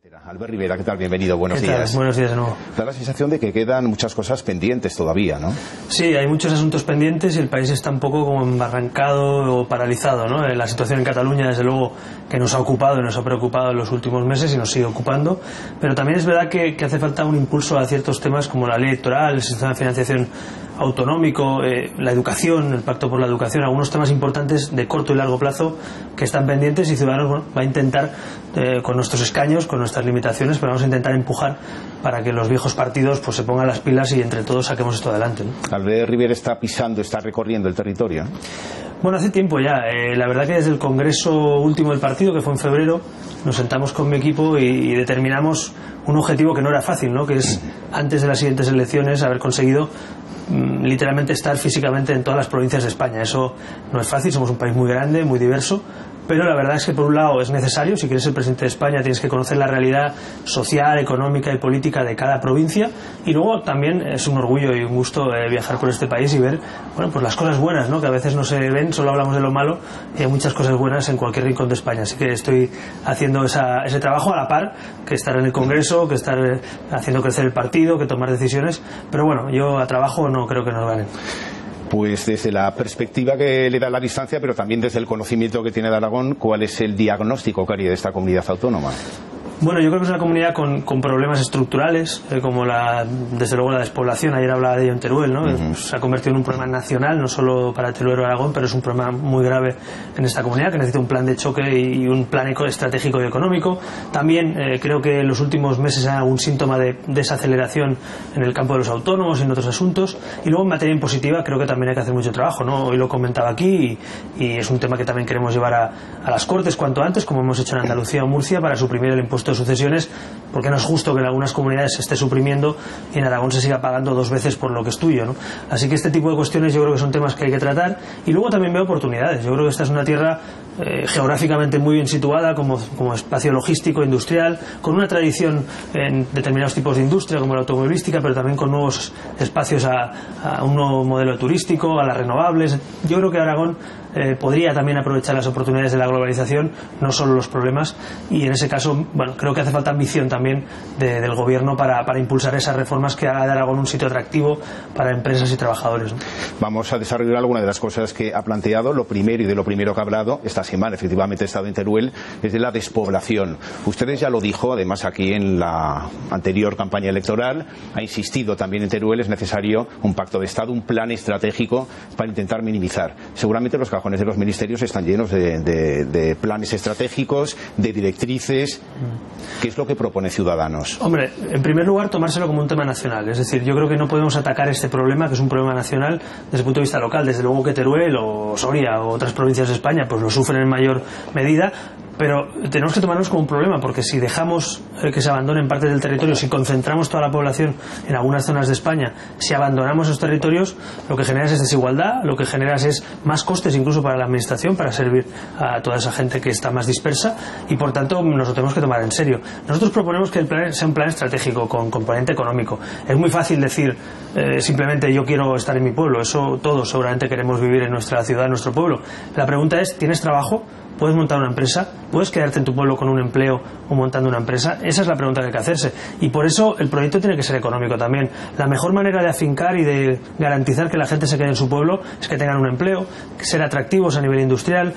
Albert Rivera, ¿qué tal? Bienvenido, buenos días. Buenos días de nuevo. Da la sensación de que quedan muchas cosas pendientes todavía, ¿no? Sí, hay muchos asuntos pendientes y el país está un poco como embarrancado o paralizado, ¿no? La situación en Cataluña, desde luego, que nos ha ocupado y nos ha preocupado en los últimos meses y nos sigue ocupando, pero también es verdad que hace falta un impulso a ciertos temas como la ley electoral, el sistema de financiación autonómico, la educación, el pacto por la educación, algunos temas importantes de corto y largo plazo que están pendientes y Ciudadanos va a intentar, con nuestros escaños, con nuestras limitaciones, pero vamos a intentar empujar para que los viejos partidos pues se pongan las pilas y entre todos saquemos esto adelante, ¿no? Albert Rivera está recorriendo el territorio. Bueno, hace tiempo ya. La verdad que desde el congreso último del partido, que fue en febrero, nos sentamos con mi equipo y determinamos un objetivo que no era fácil, ¿no? Que es, antes de las siguientes elecciones, haber conseguido literalmente estar físicamente en todas las provincias de España. Eso no es fácil, somos un país muy grande, muy diverso, pero la verdad es que por un lado es necesario. Si quieres ser presidente de España tienes que conocer la realidad social, económica y política de cada provincia, y luego también es un orgullo y un gusto viajar por este país y ver, bueno, pues las cosas buenas, ¿no? Que a veces no se ven, solo hablamos de lo malo, y hay muchas cosas buenas en cualquier rincón de España. Así que estoy haciendo ese trabajo a la par que estar en el Congreso, que estar haciendo crecer el partido, que tomar decisiones, pero bueno, yo a trabajo no creo que nos ganen. Pues desde la perspectiva que le da la distancia, pero también desde el conocimiento que tiene de Aragón, ¿cuál es el diagnóstico que haría de esta comunidad autónoma? Bueno, yo creo que es una comunidad con problemas estructurales, como desde luego la despoblación. Ayer hablaba de ello en Teruel, ¿no? Se ha convertido en un problema nacional, no solo para Teruel o Aragón, pero es un problema muy grave en esta comunidad que necesita un plan de choque y un plan estratégico y económico. También creo que en los últimos meses hay algún síntoma de desaceleración en el campo de los autónomos y en otros asuntos. Y luego en materia impositiva creo que también hay que hacer mucho trabajo, ¿no? Hoy lo comentaba aquí y es un tema que también queremos llevar a las Cortes cuanto antes, como hemos hecho en Andalucía o Murcia, para suprimir el impuesto de sucesiones, porque no es justo que en algunas comunidades se esté suprimiendo y en Aragón se siga pagando 2 veces por lo que es tuyo, ¿no? Así que este tipo de cuestiones yo creo que son temas que hay que tratar, y luego también veo oportunidades. Yo creo que esta es una tierra geográficamente muy bien situada como espacio logístico, industrial, con una tradición en determinados tipos de industria como la automovilística, pero también con nuevos espacios a un nuevo modelo turístico, a las renovables. Yo creo que Aragón podría también aprovechar las oportunidades de la globalización, no solo los problemas, y en ese caso, bueno, creo que hace falta ambición también del gobierno para impulsar esas reformas que haga de Aragón un sitio atractivo para empresas y trabajadores, ¿no? Vamos a desarrollar algunas de las cosas que ha planteado. Lo primero, y de lo primero que ha hablado esta semana, efectivamente he estado en Teruel, es de la despoblación. Ustedes ya lo dijo, además, aquí en la anterior campaña electoral, ha insistido también en Teruel, es necesario un pacto de Estado, un plan estratégico para intentar minimizar. Seguramente los cajones de los ministerios están llenos de planes estratégicos, de directrices. ¿Qué es lo que propone Ciudadanos? Hombre, en primer lugar, tomárselo como un tema nacional. Es decir, yo creo que no podemos atacar este problema, que es un problema nacional, desde el punto de vista local. Desde luego que Teruel o Soria o otras provincias de España pues lo sufren en mayor medida, pero tenemos que tomarnos como un problema, porque si dejamos que se abandonen partes del territorio, si concentramos toda la población en algunas zonas de España, si abandonamos esos territorios, lo que generas es desigualdad, lo que generas es más costes incluso para la administración, para servir a toda esa gente que está más dispersa, y por tanto nos lo tenemos que tomar en serio. Nosotros proponemos que el plan sea un plan estratégico con componente económico. Es muy fácil decir simplemente yo quiero estar en mi pueblo. Eso todos seguramente queremos vivir en nuestra ciudad, en nuestro pueblo. La pregunta es, ¿tienes trabajo? ¿Puedes montar una empresa? ¿Puedes quedarte en tu pueblo con un empleo o montando una empresa? Esa es la pregunta que hay que hacerse. Y por eso el proyecto tiene que ser económico también. La mejor manera de afincar y de garantizar que la gente se quede en su pueblo es que tengan un empleo, ser atractivos a nivel industrial,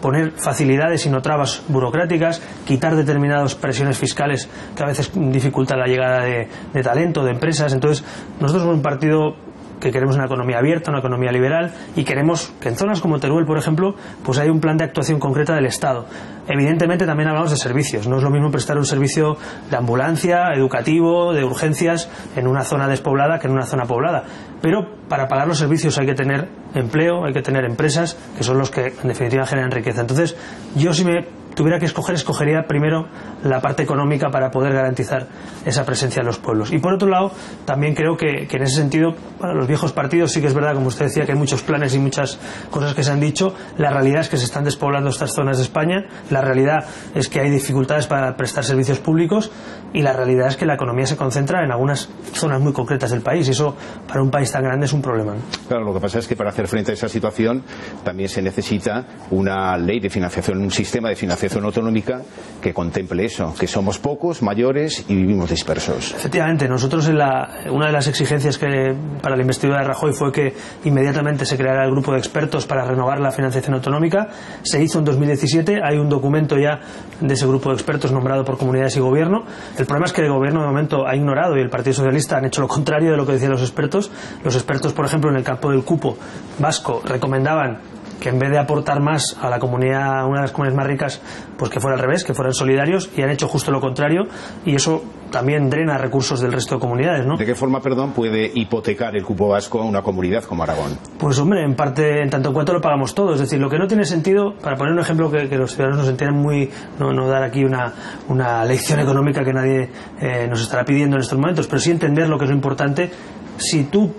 poner facilidades y no trabas burocráticas, quitar determinadas presiones fiscales que a veces dificultan la llegada de talento, de empresas. Entonces, nosotros somos un partido que queremos una economía abierta, una economía liberal, y queremos que en zonas como Teruel, por ejemplo, pues haya un plan de actuación concreta del Estado. Evidentemente también hablamos de servicios. No es lo mismo prestar un servicio de ambulancia, educativo, de urgencias en una zona despoblada que en una zona poblada. Pero para pagar los servicios hay que tener empleo, hay que tener empresas, que son los que en definitiva generan riqueza. Entonces, yo si me tuviera que escogería primero la parte económica para poder garantizar esa presencia en los pueblos. Y por otro lado, también creo que en ese sentido, para los viejos partidos sí que es verdad, como usted decía, que hay muchos planes y muchas cosas que se han dicho. La realidad es que se están despoblando estas zonas de España, la realidad es que hay dificultades para prestar servicios públicos, y la realidad es que la economía se concentra en algunas zonas muy concretas del país, y eso para un país tan grande es un problema, ¿no? Claro, lo que pasa es que para hacer frente a esa situación también se necesita una ley de financiación, un sistema de financiación financiación autonómica que contemple eso, que somos pocos, mayores y vivimos dispersos. Efectivamente, nosotros una de las exigencias que para la investidura de Rajoy fue que inmediatamente se creara el grupo de expertos para renovar la financiación autonómica. Se hizo en 2017, hay un documento ya de ese grupo de expertos nombrado por comunidades y gobierno. El problema es que el gobierno de momento ha ignorado y el Partido Socialista han hecho lo contrario de lo que decían los expertos. Los expertos, por ejemplo, en el campo del cupo vasco recomendaban que en vez de aportar más a la comunidad, una de las comunidades más ricas, pues que fuera al revés, que fueran solidarios, y han hecho justo lo contrario, y eso también drena recursos del resto de comunidades, ¿no? ¿De qué forma, perdón, puede hipotecar el cupo vasco a una comunidad como Aragón? Pues hombre, en parte, en tanto en cuanto lo pagamos todos. Es decir, lo que no tiene sentido, para poner un ejemplo que los ciudadanos nos entiendan no dar aquí una lección económica que nadie nos estará pidiendo en estos momentos, pero sí entender lo que es lo importante. Si tú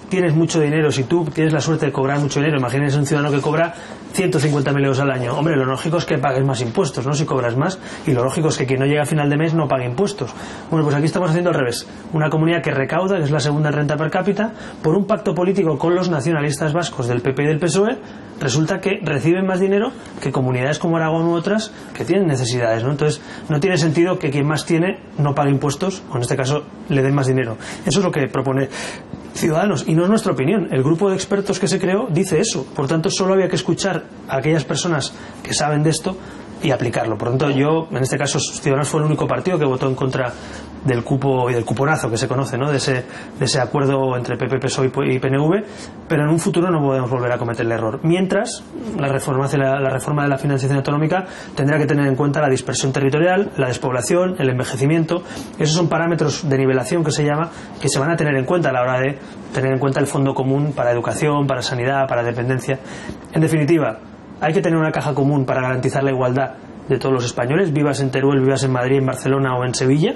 tienes mucho dinero, si tú tienes la suerte de cobrar mucho dinero, imagínense un ciudadano que cobra 150.000 euros al año. Hombre, lo lógico es que pagues más impuestos, ¿no? Si cobras más, y lo lógico es que quien no llega a final de mes no pague impuestos. Bueno, pues aquí estamos haciendo al revés. Una comunidad que recauda, que es la segunda en renta per cápita, por un pacto político con los nacionalistas vascos del PP y del PSOE, resulta que reciben más dinero que comunidades como Aragón u otras que tienen necesidades, ¿no? Entonces, no tiene sentido que quien más tiene no pague impuestos, o en este caso le den más dinero. Eso es lo que propone Ciudadanos, y no es nuestra opinión. El grupo de expertos que se creó dice eso. Por tanto, solo había que escuchar a aquellas personas que saben de esto y aplicarlo. Por tanto, yo, en este caso, Ciudadanos fue el único partido que votó en contra del cupo y del cuponazo que se conoce, ¿no? de ese acuerdo entre PP, PSOE y PNV, pero en un futuro no podemos volver a cometer el error. Mientras, la reforma de la financiación autonómica tendrá que tener en cuenta la dispersión territorial, la despoblación, el envejecimiento. Esos son parámetros de nivelación que se llama, que se van a tener en cuenta a la hora de tener en cuenta el fondo común para educación, para sanidad, para dependencia. En definitiva, hay que tener una caja común para garantizar la igualdad de todos los españoles, vivas en Teruel, vivas en Madrid, en Barcelona o en Sevilla.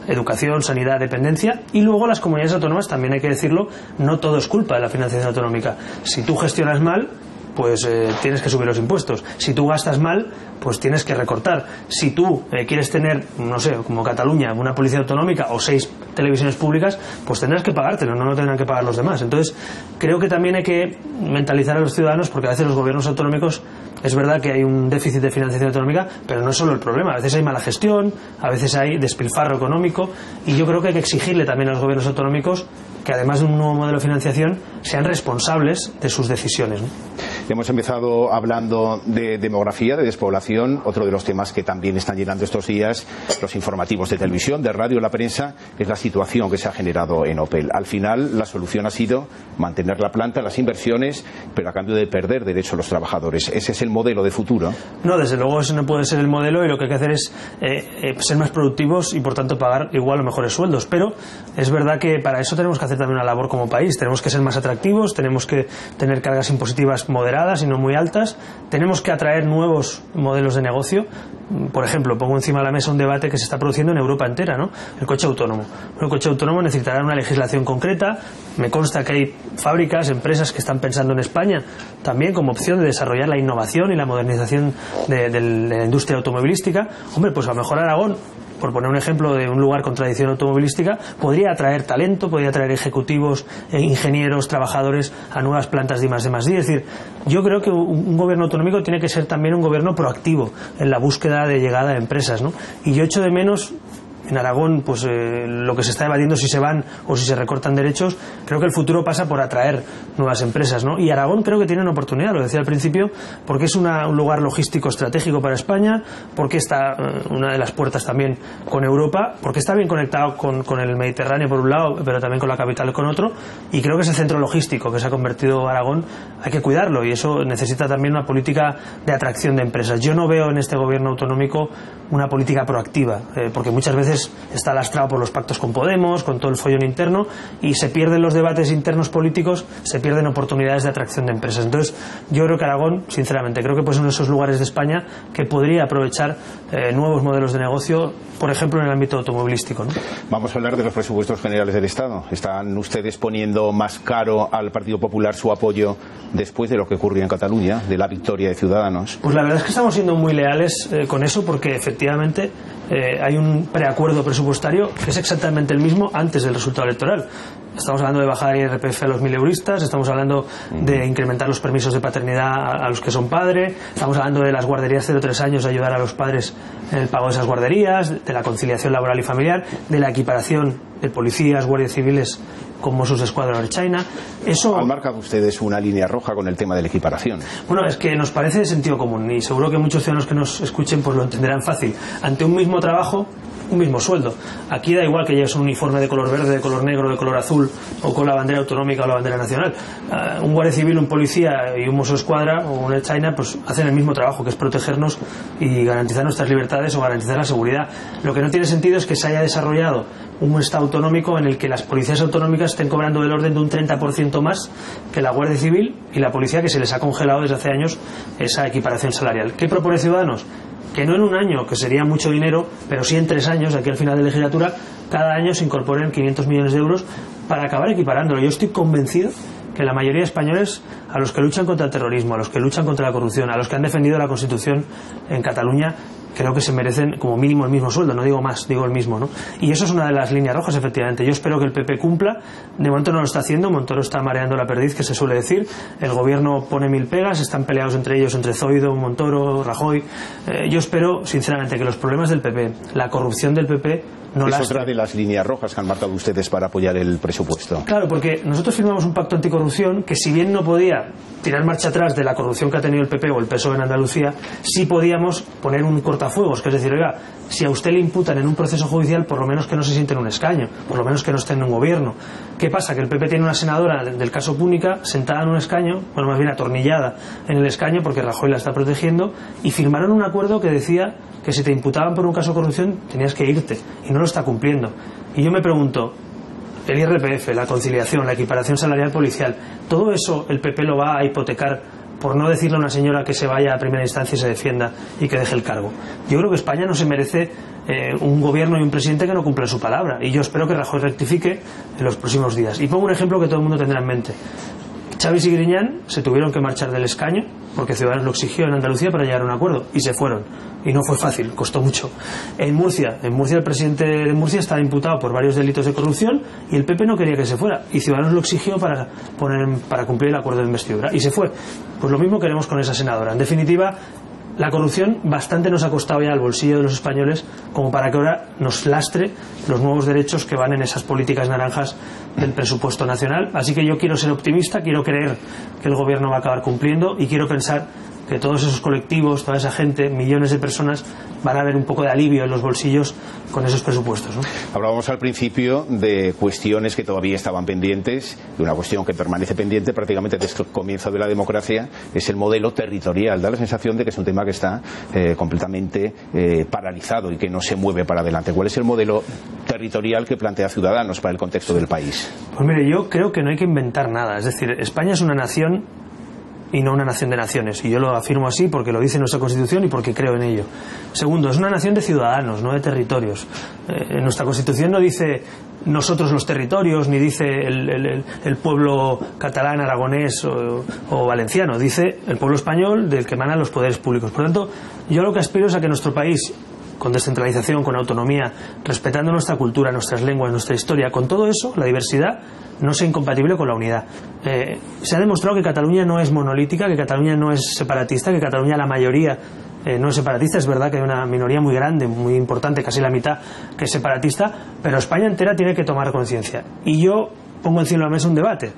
Educación, sanidad, dependencia, y luego las comunidades autónomas, también hay que decirlo, no todo es culpa de la financiación autonómica. Si tú gestionas mal, pues tienes que subir los impuestos. Si tú gastas mal, pues tienes que recortar. Si tú quieres tener, no sé, como Cataluña, una policía autonómica o 6 televisiones públicas, pues tendrás que pagártelo, no lo tendrán que pagar los demás. Entonces, creo que también hay que mentalizar a los ciudadanos, porque a veces los gobiernos autonómicos, es verdad que hay un déficit de financiación autonómica, pero no es solo el problema. A veces hay mala gestión, a veces hay despilfarro económico, y yo creo que hay que exigirle también a los gobiernos autonómicos que, además de un nuevo modelo de financiación, sean responsables de sus decisiones, ¿no? Hemos empezado hablando de demografía, de despoblación. Otro de los temas que también están llenando estos días los informativos de televisión, de radio, la prensa, es la situación que se ha generado en Opel. Al final, la solución ha sido mantener la planta, las inversiones, pero a cambio de perder derechos a los trabajadores. ¿Ese es el modelo de futuro? No, desde luego ese no puede ser el modelo, y lo que hay que hacer es ser más productivos y, por tanto, pagar igual o mejores sueldos. Pero es verdad que para eso tenemos que hacer también una labor como país. Tenemos que ser más atractivos, tenemos que tener cargas impositivas moderadas y no muy altas, tenemos que atraer nuevos modelos de negocio. Por ejemplo, pongo encima de la mesa un debate que se está produciendo en Europa entera, ¿no? El coche autónomo. El coche autónomo necesitará una legislación concreta. Me consta que hay fábricas, empresas que están pensando en España también como opción de desarrollar la innovación y la modernización de la industria automovilística. Hombre, pues a lo mejor Aragón, por poner un ejemplo de un lugar con tradición automovilística, podría atraer talento, podría atraer ejecutivos, ingenieros, trabajadores a nuevas plantas de I+D+I. Es decir, yo creo que un gobierno autonómico tiene que ser también un gobierno proactivo en la búsqueda de llegada a empresas, ¿no? Y yo echo de menos en Aragón, pues lo que se está debatiendo, si se van o si se recortan derechos. Creo que el futuro pasa por atraer nuevas empresas, ¿no? Y Aragón creo que tiene una oportunidad, lo decía al principio, porque es un lugar logístico estratégico para España, porque está una de las puertas también con Europa, porque está bien conectado con el Mediterráneo por un lado, pero también con la capital con otro, y creo que ese centro logístico que se ha convertido Aragón hay que cuidarlo, y eso necesita también una política de atracción de empresas. Yo no veo en este gobierno autonómico una política proactiva, porque muchas veces está lastrado por los pactos con Podemos, con todo el follón interno, y se pierden los debates internos políticos, se pierden oportunidades de atracción de empresas. Entonces, yo creo que Aragón, sinceramente, creo que pues, es uno de esos lugares de España que podría aprovechar nuevos modelos de negocio, por ejemplo, en el ámbito automovilístico, ¿no? Vamos a hablar de los presupuestos generales del Estado. ¿Están ustedes poniendo más caro al Partido Popular su apoyo después de lo que ocurrió en Cataluña, de la victoria de Ciudadanos? Pues la verdad es que estamos siendo muy leales con eso, porque efectivamente hay un preacuerdo acuerdo presupuestario que es exactamente el mismo antes del resultado electoral. Estamos hablando de bajar el IRPF a los 1000euristas, estamos hablando de incrementar los permisos de paternidad a los que son padres, estamos hablando de las guarderías 0-3 años, ayudar a los padres en el pago de esas guarderías, de la conciliación laboral y familiar, de la equiparación de policías, guardias civiles con Mossos d'Esquadra o Ertzaintza. Eso han marcado ustedes una línea roja con el tema de la equiparación. Bueno, es que nos parece de sentido común y seguro que muchos ciudadanos que nos escuchen pues lo entenderán fácil. Ante un mismo trabajo, un mismo sueldo. Aquí da igual que lleves un uniforme de color verde, de color negro, de color azul o con la bandera autonómica o la bandera nacional. Un guardia civil, un policía y un Mossos d'Esquadra o un Ertzaintza pues hacen el mismo trabajo, que es protegernos y garantizar nuestras libertades o garantizar la seguridad. Lo que no tiene sentido es que se haya desarrollado un Estado autonómico en el que las policías autonómicas estén cobrando del orden de un 30% más que la Guardia Civil y la policía, que se les ha congelado desde hace años esa equiparación salarial. ¿Qué propone Ciudadanos? Que no en un año, que sería mucho dinero, pero sí en 3 años, aquí al final de legislatura, cada año se incorporen 500 millones de euros para acabar equiparándolo. Yo estoy convencido que la mayoría de españoles, a los que luchan contra el terrorismo, a los que luchan contra la corrupción, a los que han defendido la Constitución en Cataluña, creo que se merecen como mínimo el mismo sueldo, no digo más, digo el mismo, ¿no? Y eso es una de las líneas rojas, efectivamente. Yo espero que el PP cumpla. De momento no lo está haciendo, Montoro está mareando la perdiz, que se suele decir. El gobierno pone 1000 pegas, están peleados entre ellos, entre Zoido, Montoro, Rajoy. Yo espero, sinceramente, que los problemas del PP, la corrupción del PP, no es lastre. otra de las líneas rojas que han marcado ustedes para apoyar el presupuesto. Claro, porque nosotros firmamos un pacto anticorrupción que, si bien no podía tirar marcha atrás de la corrupción que ha tenido el PP o el PSOE en Andalucía, sí podíamos poner un cortafuegos, que es decir, oiga, si a usted le imputan en un proceso judicial, por lo menos que no se siente en un escaño, por lo menos que no esté en un gobierno. ¿Qué pasa? Que el PP tiene una senadora del caso Púnica sentada en un escaño, bueno, más bien atornillada en el escaño porque Rajoy la está protegiendo, y firmaron un acuerdo que decía que si te imputaban por un caso de corrupción tenías que irte, y no lo está cumpliendo. Y yo me pregunto, el IRPF, la conciliación, la equiparación salarial policial, todo eso el PP lo va a hipotecar por no decirle a una señora que se vaya a primera instancia y se defienda y que deje el cargo. Yo creo que España no se merece un gobierno y un presidente que no cumpla su palabra, y yo espero que Rajoy rectifique en los próximos días. Y pongo un ejemplo que todo el mundo tendrá en mente. Chaves y Griñán se tuvieron que marchar del escaño porque Ciudadanos lo exigió en Andalucía para llegar a un acuerdo, y se fueron, y no fue fácil, costó mucho. En Murcia el presidente de Murcia estaba imputado por varios delitos de corrupción y el PP no quería que se fuera, y Ciudadanos lo exigió para cumplir el acuerdo de investidura, y se fue. Pues lo mismo queremos con esa senadora. En definitiva, la corrupción bastante nos ha costado ya al bolsillo de los españoles como para que ahora nos lastre los nuevos derechos que van en esas políticas naranjas del presupuesto nacional. Así que yo quiero ser optimista, quiero creer que el gobierno va a acabar cumpliendo, y quiero pensar que todos esos colectivos, toda esa gente, millones de personas, van a ver un poco de alivio en los bolsillos con esos presupuestos, ¿no? Hablábamos al principio de cuestiones que todavía estaban pendientes, y una cuestión que permanece pendiente prácticamente desde el comienzo de la democracia es el modelo territorial. Da la sensación de que es un tema que está completamente paralizado y que no se mueve para adelante. ¿Cuál es el modelo territorial que plantea Ciudadanos para el contexto del país? Pues mire, yo creo que no hay que inventar nada. Es decir, España es una nación y no una nación de naciones, y yo lo afirmo así porque lo dice nuestra Constitución y porque creo en ello. Segundo, es una nación de ciudadanos, no de territorios. Nuestra Constitución no dice nosotros los territorios, ni dice el pueblo catalán, aragonés o valenciano, dice el pueblo español, del que emanan los poderes públicos. Por lo tanto, yo lo que aspiro es a que nuestro país, con descentralización, con autonomía, respetando nuestra cultura, nuestras lenguas, nuestra historia, con todo eso, la diversidad, no sea incompatible con la unidad. Se ha demostrado que Cataluña no es monolítica, que Cataluña no es separatista, que Cataluña la mayoría no es separatista. Es verdad que hay una minoría muy grande, muy importante, casi la mitad, que es separatista, pero España entera tiene que tomar conciencia. Y yo pongo encima de la mesa un debate.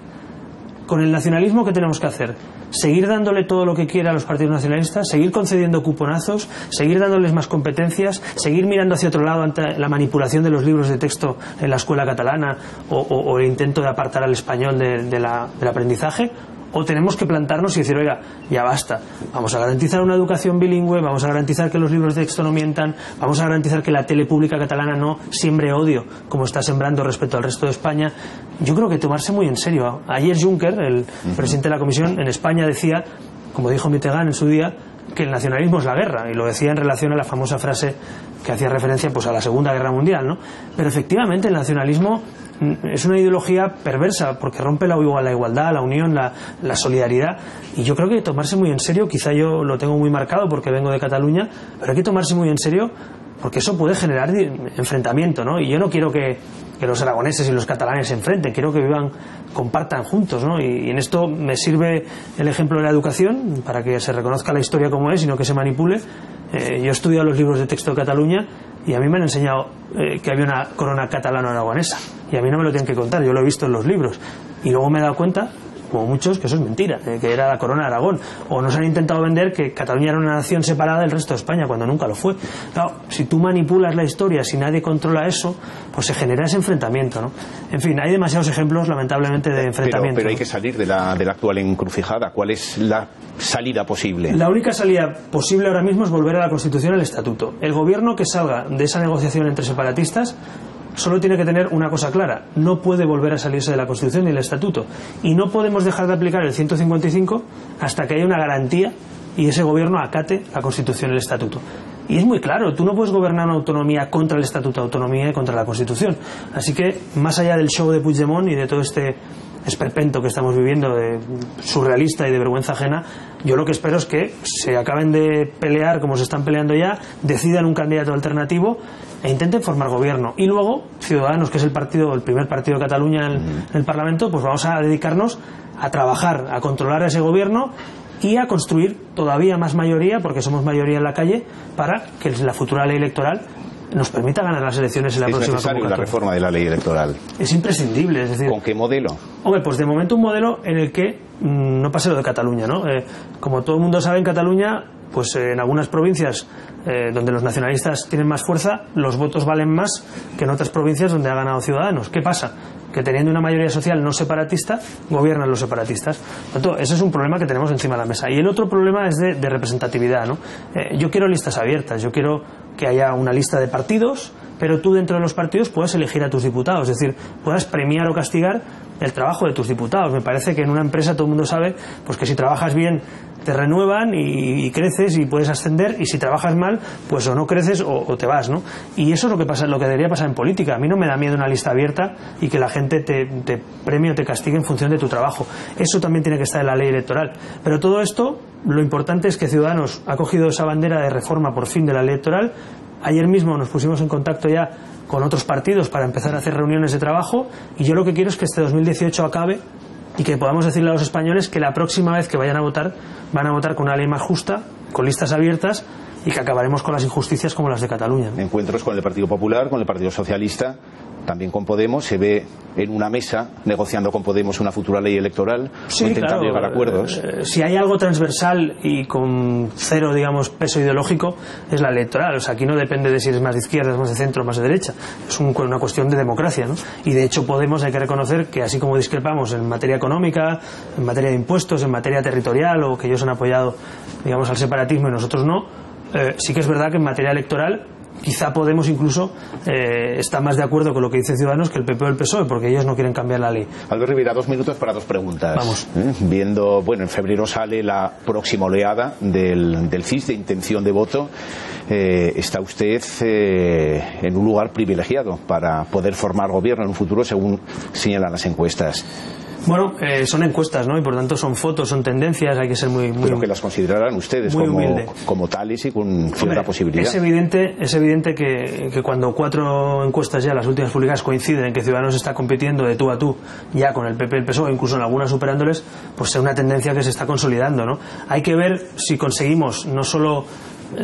Con el nacionalismo, ¿qué tenemos que hacer? Seguir dándole todo lo que quiera a los partidos nacionalistas, seguir concediendo cuponazos, seguir dándoles más competencias, seguir mirando hacia otro lado ante la manipulación de los libros de texto en la escuela catalana o el intento de apartar al español del aprendizaje. O tenemos que plantarnos y decir, oiga, ya basta, vamos a garantizar una educación bilingüe, vamos a garantizar que los libros de texto no mientan, vamos a garantizar que la tele pública catalana no siembre odio como está sembrando respecto al resto de España. Yo creo que tomarse muy en serio. Ayer Juncker, el presidente de la Comisión, en España decía, como dijo Mitterrand en su día, que el nacionalismo es la guerra, y lo decía en relación a la famosa frase que hacía referencia pues a la Segunda Guerra Mundial, ¿no? Pero efectivamente el nacionalismo es una ideología perversa porque rompe la igualdad, la unión, la solidaridad, y yo creo que tomarse muy en serio, quizá yo lo tengo muy marcado porque vengo de Cataluña, pero hay que tomarse muy en serio porque eso puede generar enfrentamiento, ¿no? Y yo no quiero que los aragoneses y los catalanes se enfrenten, quiero que compartan juntos, ¿no? Y en esto me sirve el ejemplo de la educación, para que se reconozca la historia como es y no que se manipule. Yo he estudiado los libros de texto de Cataluña y a mí me han enseñado que había una corona catalano-aragonesa, y a mí no me lo tienen que contar, yo lo he visto en los libros, y luego me he dado cuenta, como muchos, que eso es mentira, que era la corona de Aragón, o nos han intentado vender que Cataluña era una nación separada del resto de España, cuando nunca lo fue. Claro, si tú manipulas la historia, si nadie controla eso, pues se genera ese enfrentamiento, ¿no? En fin, hay demasiados ejemplos, lamentablemente, de enfrentamiento. Pero hay que salir de la actual encrucijada. ¿Cuál es la salida posible? La única salida posible ahora mismo es volver a la Constitución y al Estatuto. El gobierno que salga de esa negociación entre separatistas solo tiene que tener una cosa clara: no puede volver a salirse de la Constitución y el Estatuto, y no podemos dejar de aplicar el 155 hasta que haya una garantía y ese gobierno acate la Constitución y el Estatuto. Y es muy claro, tú no puedes gobernar una autonomía contra el Estatuto de Autonomía y contra la Constitución. Así que, más allá del show de Puigdemont y de todo este esperpento que estamos viviendo, de surrealista y de vergüenza ajena, yo lo que espero es que se acaben de pelear como se están peleando ya, decidan un candidato alternativo e intenten formar gobierno. Y luego, Ciudadanos, que es el primer partido de Cataluña en el Parlamento, pues vamos a dedicarnos a trabajar, a controlar a ese gobierno y a construir todavía más mayoría, porque somos mayoría en la calle, para que la futura ley electoral nos permita ganar las elecciones en la próxima convocatoria. ¿Es necesario la reforma de la ley electoral? Es imprescindible, es decir... ¿Con qué modelo? Hombre, pues de momento un modelo en el que no pase lo de Cataluña, ¿no? Como todo el mundo sabe, en Cataluña, pues en algunas provincias donde los nacionalistas tienen más fuerza, los votos valen más que en otras provincias donde ha ganado Ciudadanos. ¿Qué pasa? Que teniendo una mayoría social no separatista, gobiernan los separatistas. Por tanto, ese es un problema que tenemos encima de la mesa. Y el otro problema es de representatividad, ¿no? Yo quiero listas abiertas, yo quiero que haya una lista de partidos, pero tú dentro de los partidos puedas elegir a tus diputados, es decir, puedas premiar o castigar el trabajo de tus diputados. Me parece que en una empresa todo el mundo sabe pues que si trabajas bien te renuevan y creces y puedes ascender, y si trabajas mal pues o no creces o te vas, ¿no? Y eso es lo que pasa, lo que debería pasar en política. A mí no me da miedo una lista abierta y que la gente te premie o te castigue en función de tu trabajo. Eso también tiene que estar en la ley electoral. Pero todo esto, lo importante es que Ciudadanos ha cogido esa bandera de reforma por fin de la ley electoral. Ayer mismo nos pusimos en contacto ya con otros partidos para empezar a hacer reuniones de trabajo, y yo lo que quiero es que este 2018 acabe y que podamos decirle a los españoles que la próxima vez que vayan a votar, van a votar con una ley más justa, con listas abiertas, y que acabaremos con las injusticias como las de Cataluña. Encuentros con el Partido Popular, con el Partido Socialista, también con Podemos. Se ve en una mesa negociando con Podemos una futura ley electoral, sí, intentando llegar a acuerdos. Si hay algo transversal y con cero, digamos, peso ideológico, es la electoral. O sea, aquí no depende de si eres más de izquierda, más de centro, más de derecha. Es una cuestión de democracia, ¿no? Y de hecho Podemos, hay que reconocer que así como discrepamos en materia económica, en materia de impuestos, en materia territorial, o que ellos han apoyado, digamos, al separatismo y nosotros no, sí que es verdad que en materia electoral quizá Podemos incluso está más de acuerdo con lo que dice Ciudadanos que el PP o el PSOE, porque ellos no quieren cambiar la ley. Albert Rivera, 2 minutos para 2 preguntas. Vamos. Viendo, bueno, en febrero sale la próxima oleada del CIS, de intención de voto. Está usted en un lugar privilegiado para poder formar gobierno en un futuro, según señalan las encuestas. Bueno, son encuestas, ¿no? Y por tanto son fotos, son tendencias, hay que ser muy pero que las considerarán ustedes como tales y con cierta posibilidad. Es evidente que cuando 4 encuestas ya, las últimas publicadas, coinciden en que Ciudadanos está compitiendo de tú a tú ya con el PP y el PSOE, incluso en algunas superándoles, pues es una tendencia que se está consolidando, ¿no? Hay que ver si conseguimos no solo,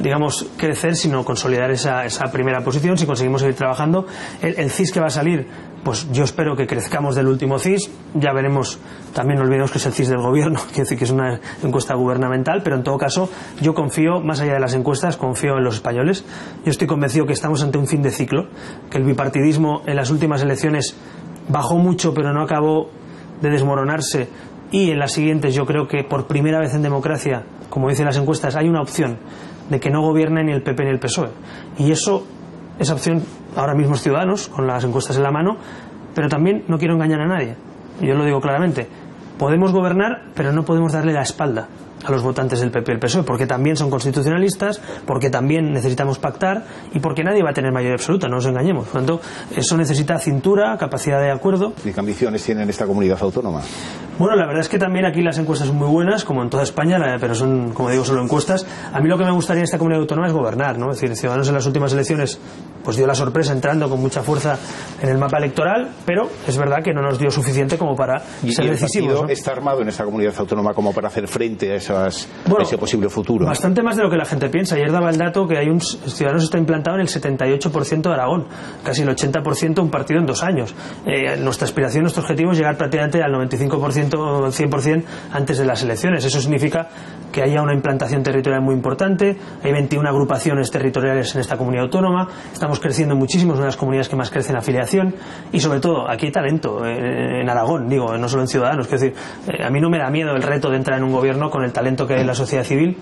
digamos, crecer, sino consolidar esa primera posición, si conseguimos seguir trabajando. El CIS que va a salir, pues yo espero que crezcamos del último CIS, ya veremos. También no olvidemos que es el CIS del gobierno, quiere decir que es una encuesta gubernamental, pero en todo caso yo confío, más allá de las encuestas, confío en los españoles. Yo estoy convencido que estamos ante un fin de ciclo, que el bipartidismo en las últimas elecciones bajó mucho pero no acabó de desmoronarse, y en las siguientes yo creo que por primera vez en democracia, como dicen las encuestas, hay una opción de que no gobierne ni el PP ni el PSOE, y esa opción ahora mismo es Ciudadanos, con las encuestas en la mano. Pero también no quiero engañar a nadie, yo lo digo claramente: podemos gobernar, pero no podemos darle la espalda a los votantes del PP y el PSOE, porque también son constitucionalistas, porque también necesitamos pactar y porque nadie va a tener mayoría absoluta, no nos engañemos. Por lo tanto, eso necesita cintura, capacidad de acuerdo. ¿Qué ambiciones tiene en esta comunidad autónoma? Bueno, la verdad es que también aquí las encuestas son muy buenas, como en toda España, pero son, como digo, solo encuestas. A mí lo que me gustaría en esta comunidad autónoma es gobernar, ¿no? Es decir, Ciudadanos en las últimas elecciones pues dio la sorpresa entrando con mucha fuerza en el mapa electoral, pero es verdad que no nos dio suficiente como para ser decisivos, ¿no? ¿Está armado en esta comunidad autónoma como para hacer frente a ese posible futuro? Bastante más de lo que la gente piensa. Ayer daba el dato que Ciudadanos está implantado en el 78% de Aragón, casi el 80% un partido en 2 años. Nuestra aspiración, nuestro objetivo es llegar prácticamente al 95%, 100% antes de las elecciones. Eso significa que haya una implantación territorial muy importante. Hay 21 agrupaciones territoriales en esta comunidad autónoma. Estamos creciendo muchísimo, es una de las comunidades que más crece en afiliación y sobre todo aquí hay talento en Aragón, digo, no solo en Ciudadanos. Es decir, a mí no me da miedo el reto de entrar en un gobierno con el talento que hay en la sociedad civil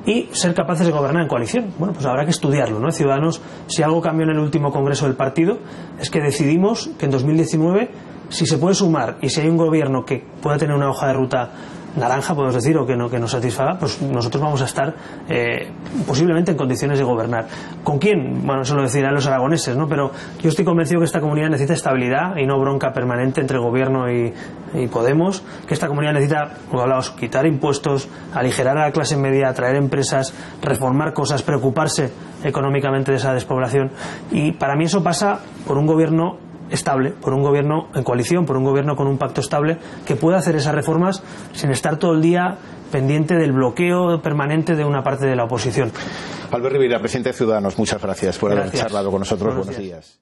y ser capaces de gobernar en coalición. Bueno, pues habrá que estudiarlo, ¿no? Ciudadanos, si algo cambió en el último congreso del partido, es que decidimos que en 2019, si se puede sumar y si hay un gobierno que pueda tener una hoja de ruta naranja, podemos decir, o que nos satisfaga, pues nosotros vamos a estar posiblemente en condiciones de gobernar. ¿Con quién? Bueno, eso lo decidirán los aragoneses, ¿no? Pero yo estoy convencido que esta comunidad necesita estabilidad y no bronca permanente entre el gobierno y Podemos, que esta comunidad necesita, como hablamos, quitar impuestos, aligerar a la clase media, atraer empresas, reformar cosas, preocuparse económicamente de esa despoblación, y para mí eso pasa por un gobierno estable, por un gobierno en coalición, por un gobierno con un pacto estable que pueda hacer esas reformas sin estar todo el día pendiente del bloqueo permanente de una parte de la oposición. Albert Rivera, presidente de Ciudadanos, muchas gracias por haber charlado con nosotros. Buenos días.